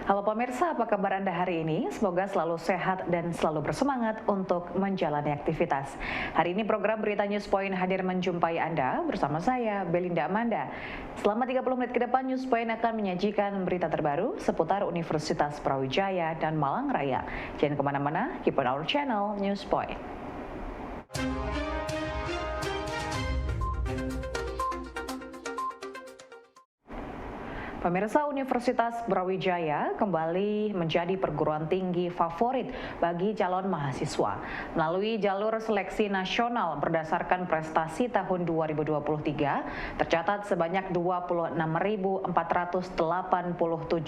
Halo pemirsa, apa kabar Anda hari ini? Semoga selalu sehat dan selalu bersemangat untuk menjalani aktivitas. Hari ini program Berita News Point hadir menjumpai Anda bersama saya, Belinda Amanda. Selama 30 menit ke depan, News Point akan menyajikan berita terbaru seputar Universitas Brawijaya dan Malang Raya. Jangan kemana-mana, keep on our channel, News Point. Pemirsa, Universitas Brawijaya kembali menjadi perguruan tinggi favorit bagi calon mahasiswa. Melalui jalur seleksi nasional berdasarkan prestasi tahun 2023, tercatat sebanyak 26.487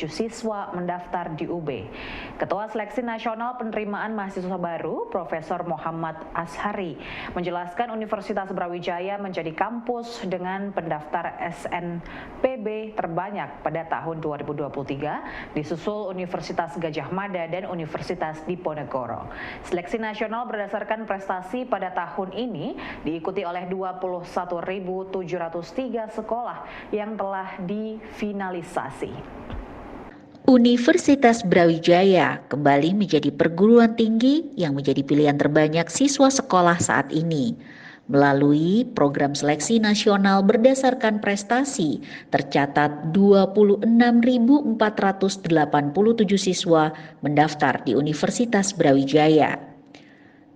siswa mendaftar di UB. Ketua Seleksi Nasional Penerimaan Mahasiswa Baru, Profesor Muhammad Ashari, menjelaskan Universitas Brawijaya menjadi kampus dengan pendaftar SNPB terbanyak pada tahun 2023, disusul Universitas Gadjah Mada dan Universitas Diponegoro. Seleksi nasional berdasarkan prestasi pada tahun ini diikuti oleh 21.703 sekolah yang telah difinalisasi. Universitas Brawijaya kembali menjadi perguruan tinggi yang menjadi pilihan terbanyak siswa sekolah saat ini. Melalui program seleksi nasional berdasarkan prestasi, tercatat 26.487 siswa mendaftar di Universitas Brawijaya.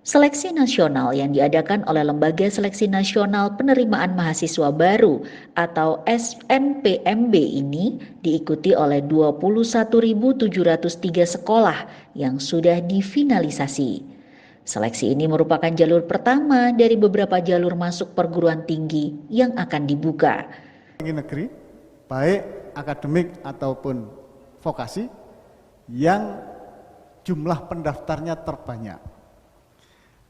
Seleksi nasional yang diadakan oleh Lembaga Seleksi Nasional Penerimaan Mahasiswa Baru atau SNPMB ini diikuti oleh 21.703 sekolah yang sudah difinalisasi. Seleksi ini merupakan jalur pertama dari beberapa jalur masuk perguruan tinggi yang akan dibuka. Negeri, baik akademik ataupun vokasi, yang jumlah pendaftarnya terbanyak.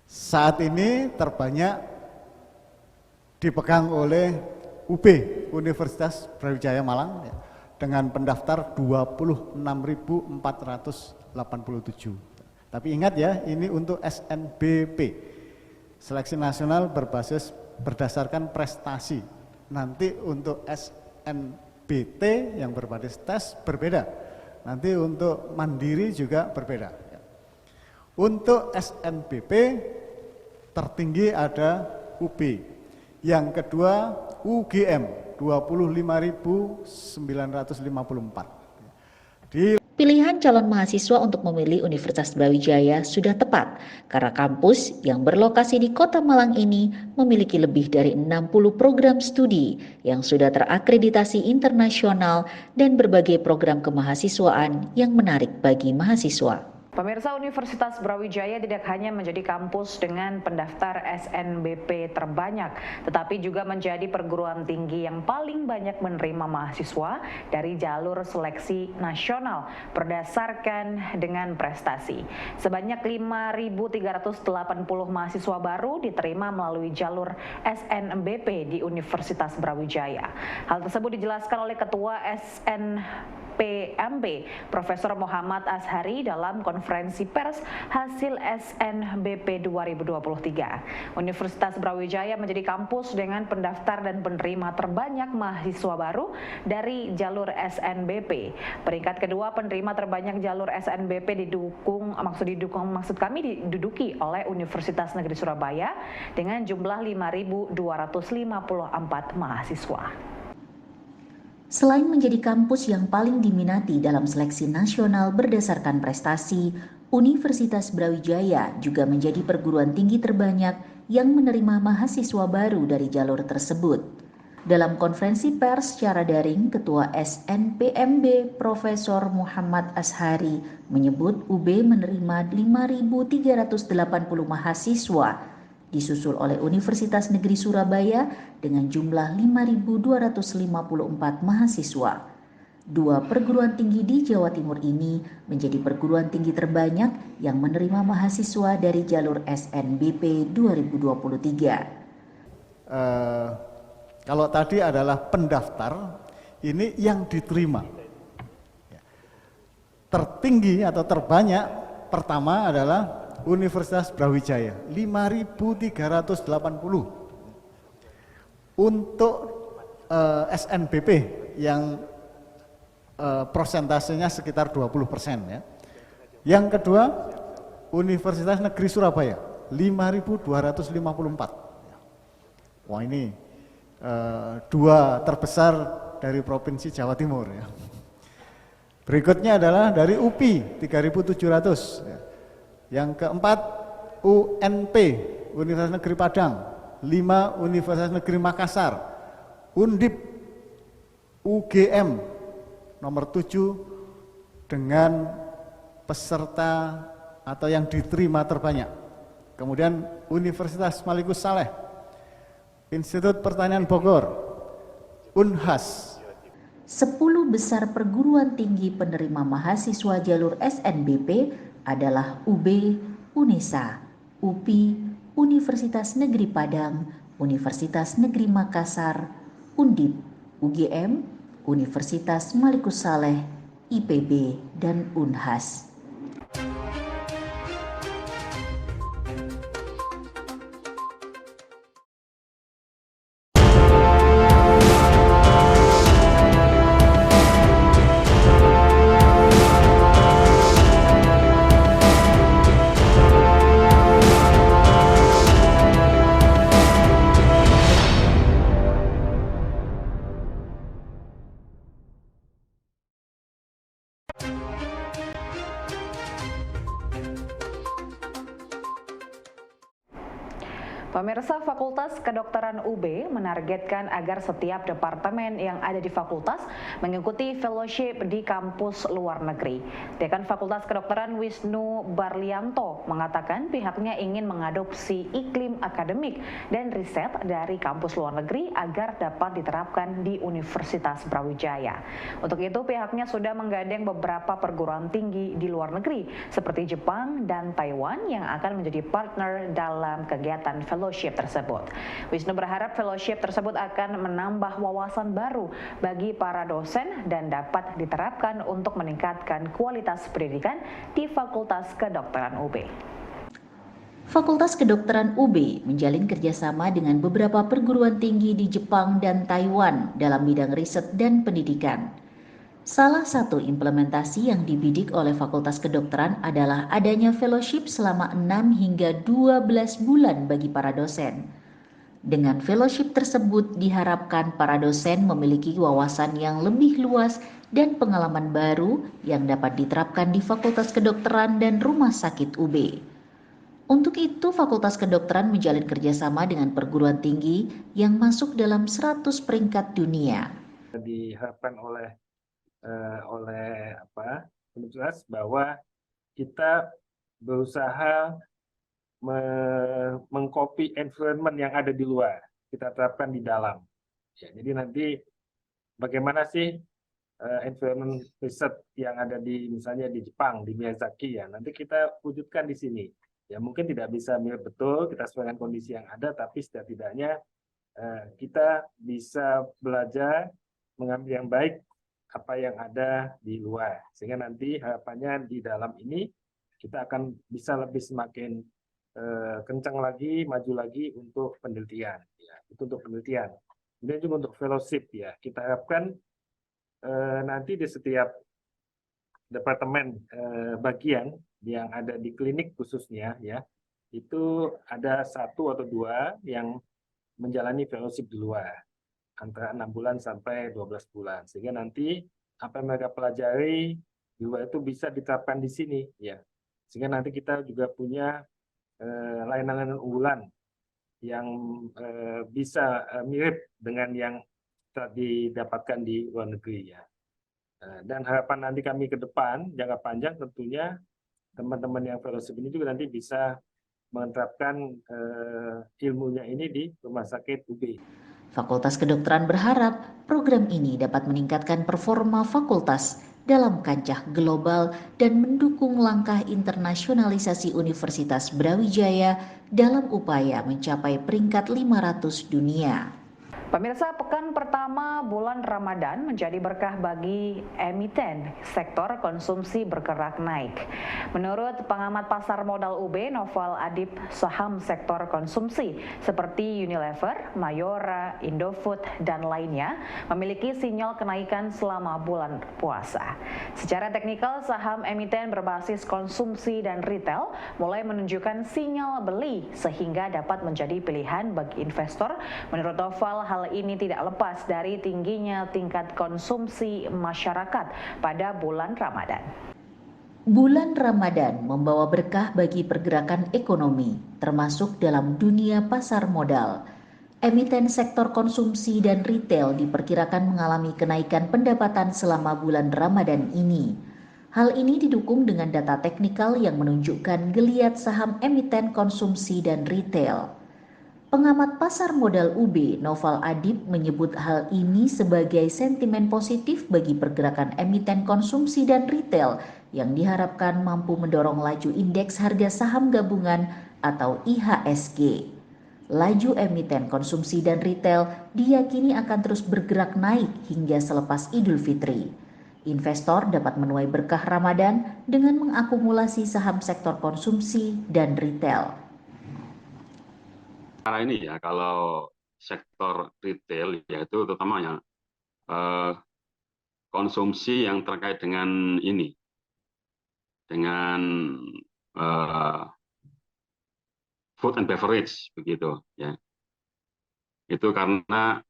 Saat ini terbanyak dipegang oleh UB, Universitas Brawijaya Malang, dengan pendaftar 26.487. Tapi ingat ya, ini untuk SNBP, Seleksi Nasional berdasarkan prestasi. Nanti untuk SNBT yang berbasis tes berbeda. Nanti untuk mandiri juga berbeda. Untuk SNBP tertinggi ada UB. Yang kedua UGM 25.954. Pilihan calon mahasiswa untuk memilih Universitas Brawijaya sudah tepat karena kampus yang berlokasi di Kota Malang ini memiliki lebih dari 60 program studi yang sudah terakreditasi internasional dan berbagai program kemahasiswaan yang menarik bagi mahasiswa. Pemirsa, Universitas Brawijaya tidak hanya menjadi kampus dengan pendaftar SNBP terbanyak, tetapi juga menjadi perguruan tinggi yang paling banyak menerima mahasiswa dari jalur seleksi nasional berdasarkan dengan prestasi. Sebanyak 5.380 mahasiswa baru diterima melalui jalur SNBP di Universitas Brawijaya. Hal tersebut dijelaskan oleh Ketua SNPMB, Profesor Muhammad Ashari dalam konferensi pers hasil SNBP 2023. Universitas Brawijaya menjadi kampus dengan pendaftar dan penerima terbanyak mahasiswa baru dari jalur SNBP. Peringkat kedua penerima terbanyak jalur SNBP diduduki oleh Universitas Negeri Surabaya dengan jumlah 5.254 mahasiswa. Selain menjadi kampus yang paling diminati dalam seleksi nasional berdasarkan prestasi, Universitas Brawijaya juga menjadi perguruan tinggi terbanyak yang menerima mahasiswa baru dari jalur tersebut. Dalam konferensi pers secara daring, Ketua SNPMB Profesor Muhammad Ashari menyebut UB menerima 5.380 mahasiswa, disusul oleh Universitas Negeri Surabaya dengan jumlah 5.254 mahasiswa. Dua perguruan tinggi di Jawa Timur ini menjadi perguruan tinggi terbanyak yang menerima mahasiswa dari jalur SNBP 2023. Kalau tadi adalah pendaftar, ini yang diterima. Tertinggi atau terbanyak pertama adalah Universitas Brawijaya 5.380. Untuk SNBP yang Prosentasenya sekitar 20% ya. Yang kedua, Universitas Negeri Surabaya 5.254. Wah, ini dua terbesar dari Provinsi Jawa Timur ya. Berikutnya adalah dari UPI 3.700 ya. Yang keempat, UNP Universitas Negeri Padang 5, Universitas Negeri Makassar, Undip UGM nomor 7 dengan peserta atau yang diterima terbanyak. Kemudian Universitas Malikus Saleh, Institut Pertanian Bogor, Unhas. 10 besar perguruan tinggi penerima mahasiswa jalur SNBP adalah UB, UNESA, UPI, Universitas Negeri Padang, Universitas Negeri Makassar, Undip, UGM, Universitas Malikus Saleh, IPB, dan Unhas. Pemirsa, Fakultas Kedokteran UB menargetkan agar setiap departemen yang ada di fakultas mengikuti fellowship di kampus luar negeri. Dekan Fakultas Kedokteran Wisnu Barlianto mengatakan pihaknya ingin mengadopsi iklim akademik dan riset dari kampus luar negeri agar dapat diterapkan di Universitas Brawijaya. Untuk itu pihaknya sudah menggandeng beberapa perguruan tinggi di luar negeri seperti Jepang dan Taiwan yang akan menjadi partner dalam kegiatan fellowship tersebut. Wisnu berharap fellowship tersebut akan menambah wawasan baru bagi para dosen dan dapat diterapkan untuk meningkatkan kualitas pendidikan di Fakultas Kedokteran UB. Fakultas Kedokteran UB menjalin kerjasama dengan beberapa perguruan tinggi di Jepang dan Taiwan dalam bidang riset dan pendidikan. Salah satu implementasi yang dibidik oleh Fakultas Kedokteran adalah adanya fellowship selama 6 hingga 12 bulan bagi para dosen. Dengan fellowship tersebut diharapkan para dosen memiliki wawasan yang lebih luas dan pengalaman baru yang dapat diterapkan di Fakultas Kedokteran dan Rumah Sakit UB. Untuk itu, Fakultas Kedokteran menjalin kerjasama dengan perguruan tinggi yang masuk dalam 100 peringkat dunia. Diharapkan oleh universitas bahwa kita berusaha mengcopy environment yang ada di luar, kita terapkan di dalam. Ya, jadi nanti bagaimana sih environment riset yang ada di misalnya di Jepang, di Miyazaki ya, nanti kita wujudkan di sini. Ya mungkin tidak bisa mirip betul, kita sesuaikan kondisi yang ada, tapi setidaknya kita bisa belajar mengambil yang baik apa yang ada di luar, sehingga nanti harapannya di dalam ini kita akan bisa lebih semakin kencang lagi, maju lagi untuk penelitian, ya itu untuk penelitian. Kemudian juga untuk fellowship ya, kita harapkan nanti di setiap departemen bagian yang ada di klinik khususnya ya, itu ada 1 atau 2 yang menjalani fellowship di luar antara 6 bulan sampai 12 bulan, sehingga nanti apa yang mereka pelajari di luar itu bisa diterapkan di sini ya, sehingga nanti kita juga punya layanan unggulan yang bisa mirip dengan yang didapatkan di luar negeri ya. Dan harapan nanti kami ke depan jangka panjang tentunya teman-teman yang fellowship ini juga nanti bisa menerapkan ilmunya ini di Rumah Sakit UB. Fakultas Kedokteran berharap program ini dapat meningkatkan performa fakultas dalam kancah global dan mendukung langkah internasionalisasi Universitas Brawijaya dalam upaya mencapai peringkat 500 dunia. Pemirsa, pekan pertama bulan Ramadan menjadi berkah bagi emiten sektor konsumsi bergerak naik. Menurut pengamat pasar modal UB, Noval Adib, saham sektor konsumsi seperti Unilever, Mayora, Indofood, dan lainnya memiliki sinyal kenaikan selama bulan puasa. Secara teknikal, saham emiten berbasis konsumsi dan retail mulai menunjukkan sinyal beli sehingga dapat menjadi pilihan bagi investor. Menurut Noval, hal ini tidak lepas dari tingginya tingkat konsumsi masyarakat pada bulan Ramadan. Bulan Ramadan membawa berkah bagi pergerakan ekonomi, termasuk dalam dunia pasar modal. Emiten sektor konsumsi dan retail diperkirakan mengalami kenaikan pendapatan selama bulan Ramadan ini. Hal ini didukung dengan data teknikal yang menunjukkan geliat saham emiten konsumsi dan retail. Pengamat pasar modal UB, Noval Adib, menyebut hal ini sebagai sentimen positif bagi pergerakan emiten konsumsi dan retail yang diharapkan mampu mendorong laju indeks harga saham gabungan atau IHSG. Laju emiten konsumsi dan retail diyakini akan terus bergerak naik hingga selepas Idul Fitri. Investor dapat menuai berkah Ramadan dengan mengakumulasi saham sektor konsumsi dan retail. Karena ini ya, kalau sektor retail yaitu terutamanya konsumsi yang terkait dengan ini, dengan food and beverage begitu ya. Itu karena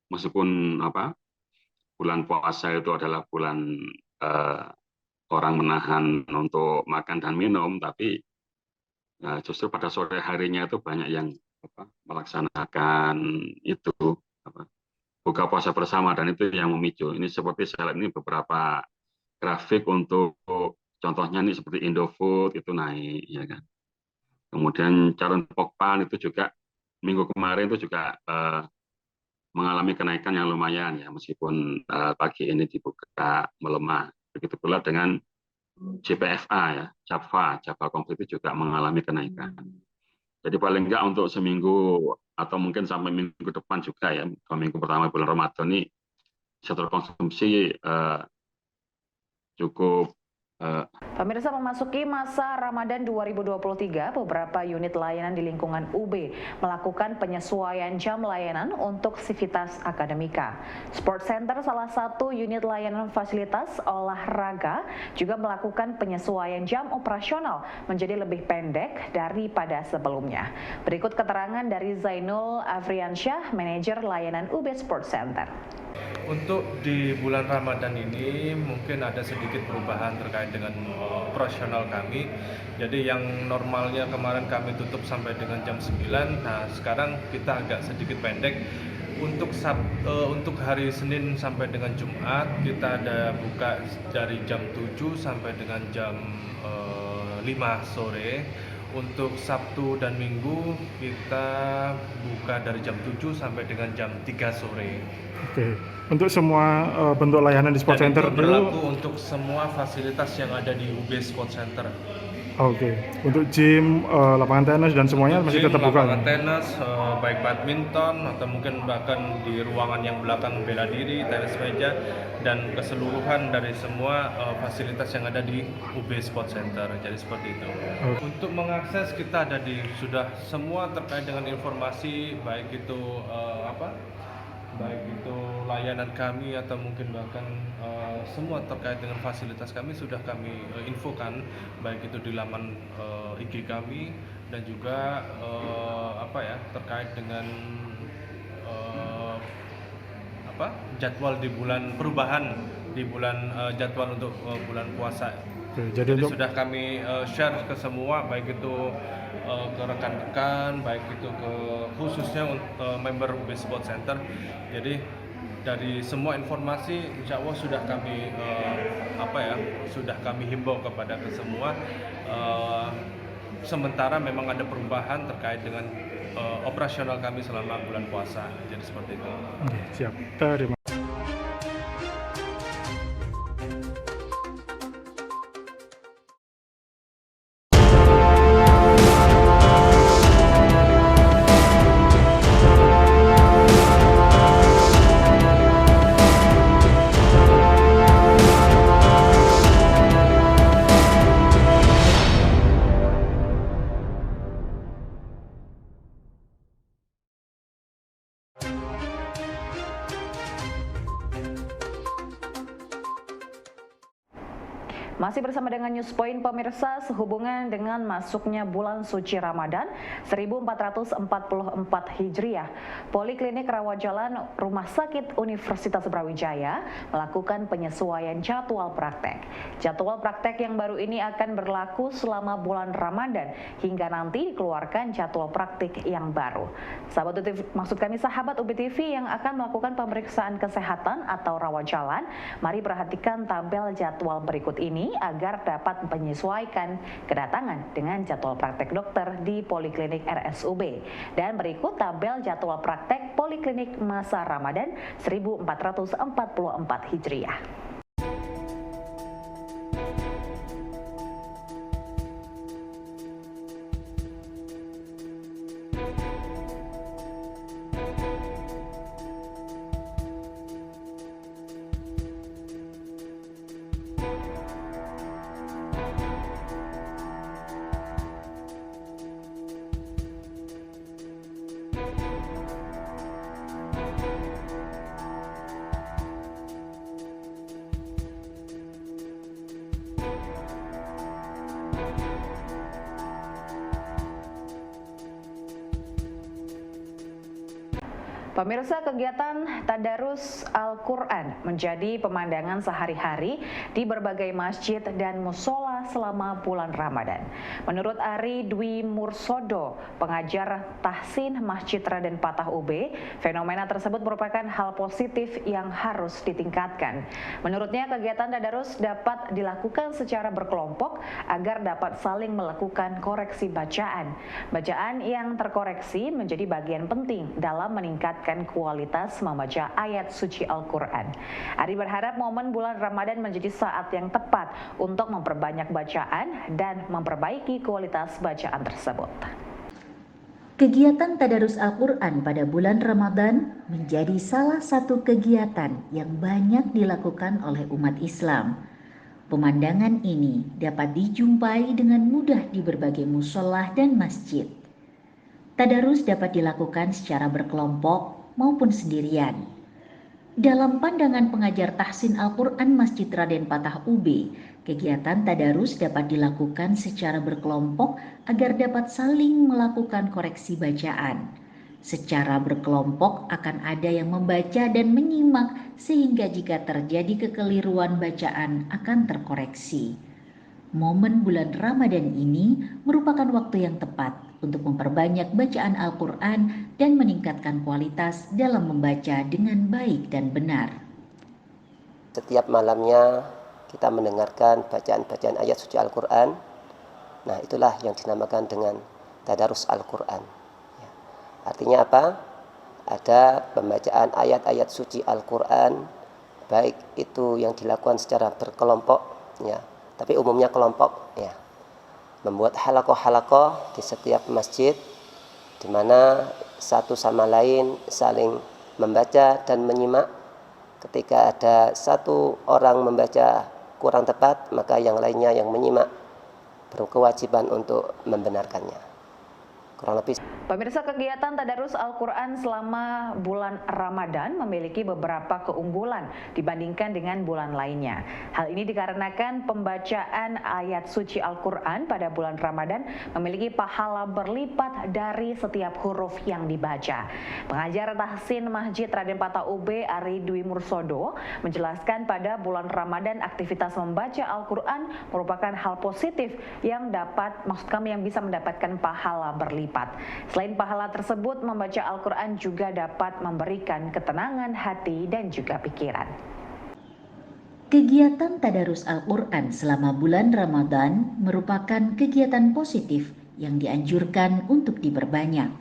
meskipun bulan puasa itu adalah bulan orang menahan untuk makan dan minum, tapi justru pada sore harinya itu banyak yang melaksanakan itu buka puasa bersama, dan itu yang memicu. Ini seperti saya lihat ini beberapa grafik untuk contohnya ini seperti Indofood itu naik ya kan. Kemudian Charoen Pokpan itu juga minggu kemarin itu juga mengalami kenaikan yang lumayan ya, meskipun pagi ini dibuka melemah. Begitu pula dengan JPFA ya, Java Complete itu juga mengalami kenaikan. Jadi paling enggak untuk seminggu atau mungkin sampai minggu depan juga ya, minggu pertama bulan Ramadan ini sektor konsumsi cukup. Pemirsa, memasuki masa Ramadan 2023, beberapa unit layanan di lingkungan UB melakukan penyesuaian jam layanan untuk sivitas akademika. Sport Center, salah satu unit layanan fasilitas olahraga, juga melakukan penyesuaian jam operasional menjadi lebih pendek daripada sebelumnya. Berikut keterangan dari Zainul Afriansyah, manajer layanan UB Sport Center. Untuk di bulan Ramadan ini mungkin ada sedikit perubahan terkait dengan operasional kami. Jadi yang normalnya kemarin kami tutup sampai dengan jam 9, nah sekarang kita agak sedikit pendek. Untuk hari Senin sampai dengan Jumat kita ada buka dari jam 7 sampai dengan jam 5 sore. Untuk Sabtu dan Minggu kita buka dari jam 7 sampai dengan jam 3 sore. Oke. Untuk semua bentuk layanan di Sport Center itu berlaku untuk semua fasilitas yang ada di UB Sport Center. Oke. Untuk gym, lapangan tenis dan semuanya masih tetap buka. Lapangan tenis, baik badminton atau mungkin bahkan di ruangan yang belakang bela diri, tenis meja, dan keseluruhan dari semua fasilitas yang ada di UB Sport Center. Jadi seperti itu. Untuk mengakses kita ada sudah semua terkait dengan informasi, baik itu baik itu layanan kami atau mungkin bahkan semua terkait dengan fasilitas kami sudah kami infokan, baik itu di laman IG kami dan juga terkait dengan jadwal di bulan perubahan di bulan jadwal untuk bulan puasa. Oke, jadi sudah kami share ke semua, baik itu ke rekan-rekan, baik itu ke khususnya member UB Sport Center. Jadi dari semua informasi insya Allah sudah kami sudah kami himbau kepada semua. Sementara memang ada perubahan terkait dengan operasional kami selama bulan puasa. Jadi seperti itu. Siap. Terima Masih bersama dengan News Point pemirsa, sehubungan dengan masuknya bulan suci Ramadan 1444 Hijriah, Poliklinik Rawat Jalan Rumah Sakit Universitas Brawijaya melakukan penyesuaian jadwal praktek. Jadwal praktek yang baru ini akan berlaku selama bulan Ramadan hingga nanti dikeluarkan jadwal praktik yang baru. Sahabat UBTV yang akan melakukan pemeriksaan kesehatan atau rawat jalan, mari perhatikan tabel jadwal berikut ini agar dapat menyesuaikan kedatangan dengan jadwal praktek dokter di Poliklinik RSUB. Dan berikut tabel jadwal praktek Poliklinik masa Ramadan 1444 Hijriah. Pemirsa, kegiatan Tadarus Al-Quran menjadi pemandangan sehari-hari di berbagai masjid dan musola selama bulan Ramadan. Menurut Ari Dwi Mursodo, pengajar tahsin Masjid Raden Patah UB, fenomena tersebut merupakan hal positif yang harus ditingkatkan. Menurutnya, kegiatan Tadarus dapat dilakukan secara berkelompok agar dapat saling melakukan koreksi bacaan. Bacaan yang terkoreksi menjadi bagian penting dalam meningkatkan kualitas membaca ayat suci Al-Quran. Ari berharap momen bulan Ramadan menjadi saat yang tepat untuk memperbanyak bacaan dan memperbaiki kualitas bacaan tersebut. Kegiatan Tadarus Al-Quran pada bulan Ramadan menjadi salah satu kegiatan yang banyak dilakukan oleh umat Islam. Pemandangan ini dapat dijumpai dengan mudah di berbagai musola dan masjid. Tadarus dapat dilakukan secara berkelompok maupun sendirian. Dalam pandangan pengajar tahsin Al-Quran Masjid Raden Patah UB, kegiatan Tadarus dapat dilakukan secara berkelompok agar dapat saling melakukan koreksi bacaan. Secara berkelompok akan ada yang membaca dan menyimak sehingga jika terjadi kekeliruan bacaan akan terkoreksi. Momen bulan Ramadan ini merupakan waktu yang tepat untuk memperbanyak bacaan Al-Quran dan meningkatkan kualitas dalam membaca dengan baik dan benar. Setiap malamnya kita mendengarkan bacaan-bacaan ayat suci Al-Quran. Nah, itulah yang dinamakan dengan Tadarus Al-Quran. Ya. Artinya apa? Ada pembacaan ayat-ayat suci Al-Quran, baik itu yang dilakukan secara berkelompok, ya, tapi umumnya kelompok, ya. Membuat halakoh-halakoh di setiap masjid, di mana satu sama lain saling membaca dan menyimak. Ketika ada satu orang membaca kurang tepat, maka yang lainnya yang menyimak berkewajiban untuk membenarkannya. Kurang lebih. Pemirsa, kegiatan Tadarus Al-Quran selama bulan Ramadan memiliki beberapa keunggulan dibandingkan dengan bulan lainnya. Hal ini dikarenakan pembacaan ayat suci Al-Quran pada bulan Ramadan memiliki pahala berlipat dari setiap huruf yang dibaca. Pengajar tahsin Masjid Raden Patah UB Ari Dwi Mursodo menjelaskan pada bulan Ramadan aktivitas membaca Al-Quran merupakan hal positif yang bisa mendapatkan pahala berlipat. Selain pahala tersebut, membaca Al-Quran juga dapat memberikan ketenangan hati dan juga pikiran. Kegiatan Tadarus Al-Quran selama bulan Ramadan merupakan kegiatan positif yang dianjurkan untuk diperbanyak.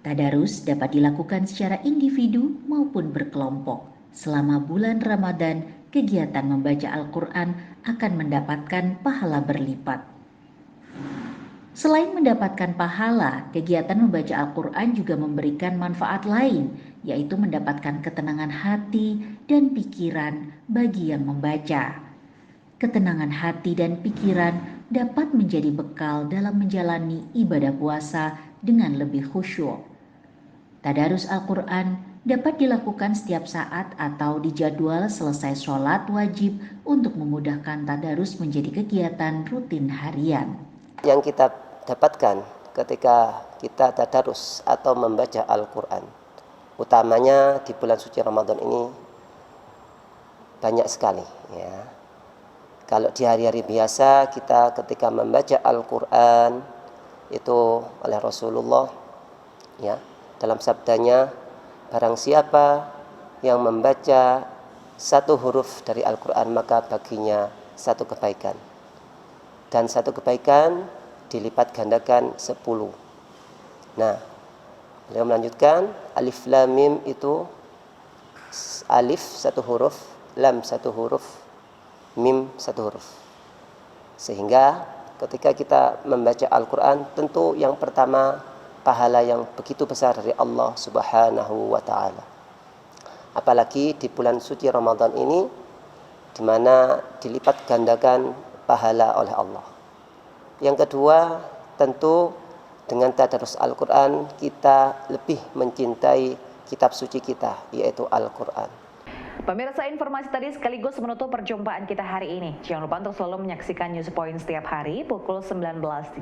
Tadarus dapat dilakukan secara individu maupun berkelompok. Selama bulan Ramadan, kegiatan membaca Al-Quran akan mendapatkan pahala berlipat. Selain mendapatkan pahala, kegiatan membaca Al-Quran juga memberikan manfaat lain, yaitu mendapatkan ketenangan hati dan pikiran bagi yang membaca. Ketenangan hati dan pikiran dapat menjadi bekal dalam menjalani ibadah puasa dengan lebih khusyuk. Tadarus Al-Quran dapat dilakukan setiap saat atau dijadwal selesai sholat wajib untuk memudahkan tadarus menjadi kegiatan rutin harian. Yang kita dapatkan ketika kita tadarus atau membaca Al-Quran, utamanya di bulan suci Ramadan ini, banyak sekali ya. Kalau di hari-hari biasa kita ketika membaca Al-Quran itu oleh Rasulullah ya, dalam sabdanya, barang siapa yang membaca satu huruf dari Al-Quran maka baginya satu kebaikan, dan satu kebaikan dilipat gandakan 10. Nah, beliau melanjutkan, alif lam mim itu alif satu huruf, lam satu huruf, mim satu huruf. Sehingga ketika kita membaca Al-Quran, tentu yang pertama pahala yang begitu besar dari Allah Subhanahu wa Ta'ala. Apalagi di bulan suci Ramadan ini, di mana dilipat gandakan pahala oleh Allah. Yang kedua, tentu dengan tadarus Al-Quran kita lebih mencintai kitab suci kita, yaitu Al-Quran. Pemirsa, informasi tadi sekaligus menutup perjumpaan kita hari ini. Jangan lupa untuk selalu menyaksikan News Point setiap hari pukul 19.30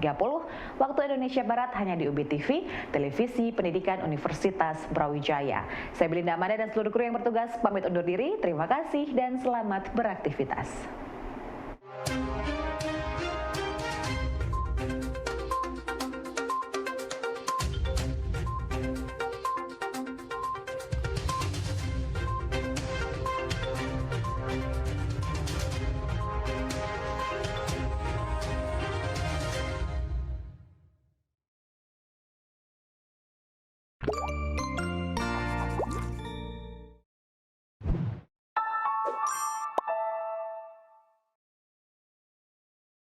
waktu Indonesia Barat hanya di UB TV, Televisi Pendidikan Universitas Brawijaya. Saya Belinda Amanda dan seluruh kru yang bertugas pamit undur diri. Terima kasih dan selamat beraktivitas.